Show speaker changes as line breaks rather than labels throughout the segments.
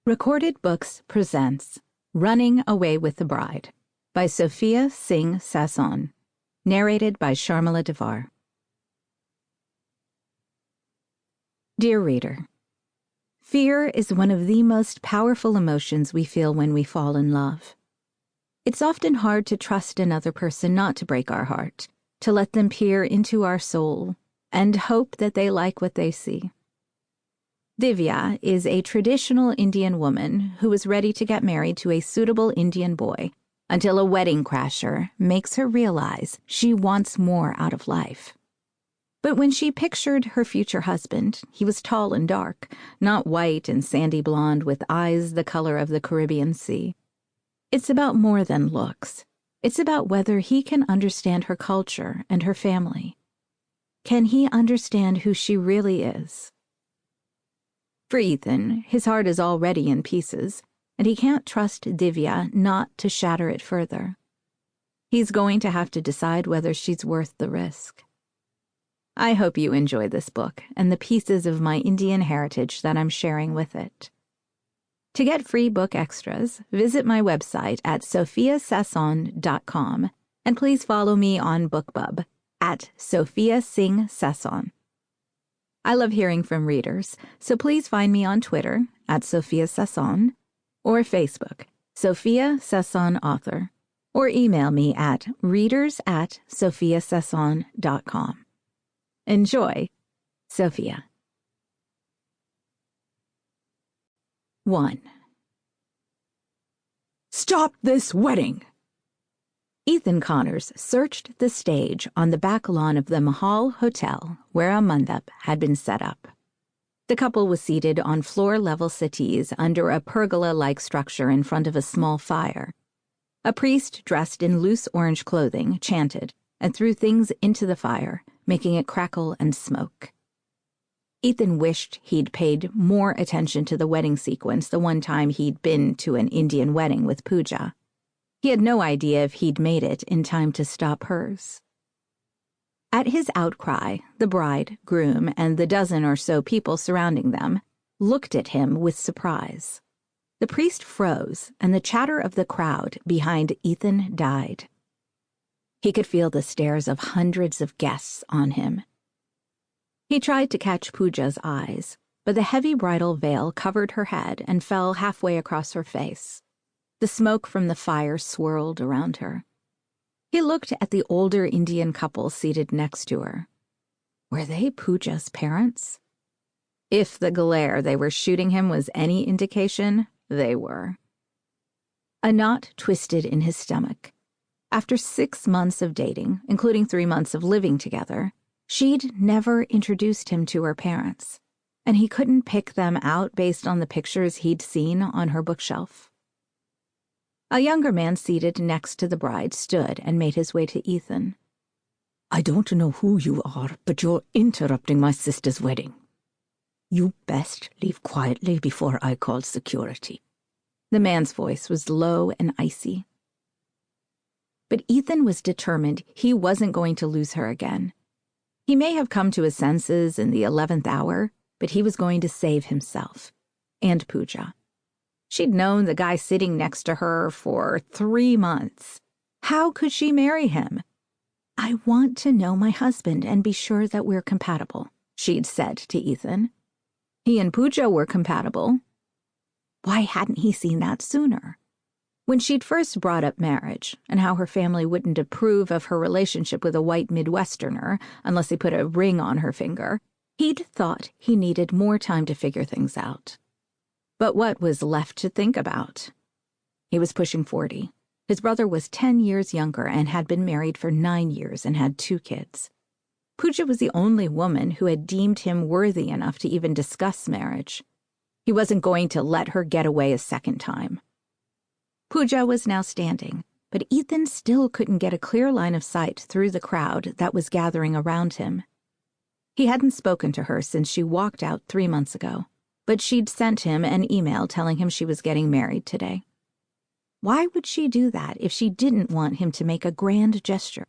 Recorded Books presents Running Away with the Bride by Sophia Singh Sasson, narrated by Sharmila Devar. Dear reader, fear is one of the most powerful emotions we feel when we fall in love. It's often hard to trust another person not to break our heart, to let them peer into our soul, and hope that they like what they see. Divya is a traditional Indian woman who is ready to get married to a suitable Indian boy until a wedding crasher makes her realize she wants more out of life. But when she pictured her future husband, he was tall and dark, not white and sandy blonde with eyes the color of the Caribbean Sea. It's about more than looks. It's about whether he can understand her culture and her family. Can he understand who she really is? For Ethan, his heart is already in pieces, and he can't trust Divya not to shatter it further. He's going to have to decide whether she's worth the risk. I hope you enjoy this book and the pieces of my Indian heritage that I'm sharing with it. To get free book extras, visit my website at sophiasasson.com, and please follow me on BookBub at Sophia Singh Sasson. I love hearing from readers, so please find me on Twitter at Sophia Sasson or Facebook, Sophia Sasson Author, or email me at readers@sophiasasson.com. Enjoy, Sophia. 1. Stop this wedding! Ethan Connors searched the stage on the back lawn of the Mahal Hotel where a mandap had been set up. The couple was seated on floor-level settees under a pergola-like structure in front of a small fire. A priest dressed in loose orange clothing chanted and threw things into the fire, making it crackle and smoke. Ethan wished he'd paid more attention to the wedding sequence the one time he'd been to an Indian wedding with Pooja. He had no idea if he'd made it in time to stop hers. At his outcry, the bride, groom, and the dozen or so people surrounding them looked at him with surprise. The priest froze, and the chatter of the crowd behind Ethan died. He could feel the stares of hundreds of guests on him. He tried to catch Pooja's eyes, but the heavy bridal veil covered her head and fell halfway across her face. The smoke from the fire swirled around her. He looked at the older Indian couple seated next to her. Were they Pooja's parents? If the glare they were shooting him was any indication, they were. A knot twisted in his stomach. After 6 months of dating, including 3 months of living together, she'd never introduced him to her parents, and he couldn't pick them out based on the pictures he'd seen on her bookshelf. A younger man seated next to the bride stood and made his way to Ethan.
I don't know who you are, but you're interrupting my sister's wedding. You best leave quietly before I call security.
The man's voice was low and icy. But Ethan was determined he wasn't going to lose her again. He may have come to his senses in the 11th hour, but he was going to save himself and Pooja. She'd known the guy sitting next to her for 3 months. How could she marry him? I want to know my husband and be sure that we're compatible, she'd said to Ethan. He and Pooja were compatible. Why hadn't he seen that sooner? When she'd first brought up marriage and how her family wouldn't approve of her relationship with a white Midwesterner unless he put a ring on her finger, he'd thought he needed more time to figure things out. But what was left to think about? He was pushing 40. His brother was 10 years younger and had been married for 9 years and had 2 kids. Pooja was the only woman who had deemed him worthy enough to even discuss marriage. He wasn't going to let her get away a second time. Pooja was now standing, but Ethan still couldn't get a clear line of sight through the crowd that was gathering around him. He hadn't spoken to her since she walked out 3 months ago. But she'd sent him an email telling him she was getting married today. Why would she do that if she didn't want him to make a grand gesture?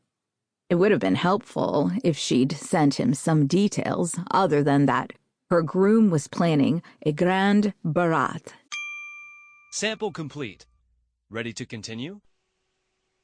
It would have been helpful if she'd sent him some details other than that her groom was planning a grand barat.
Sample complete. Ready to continue?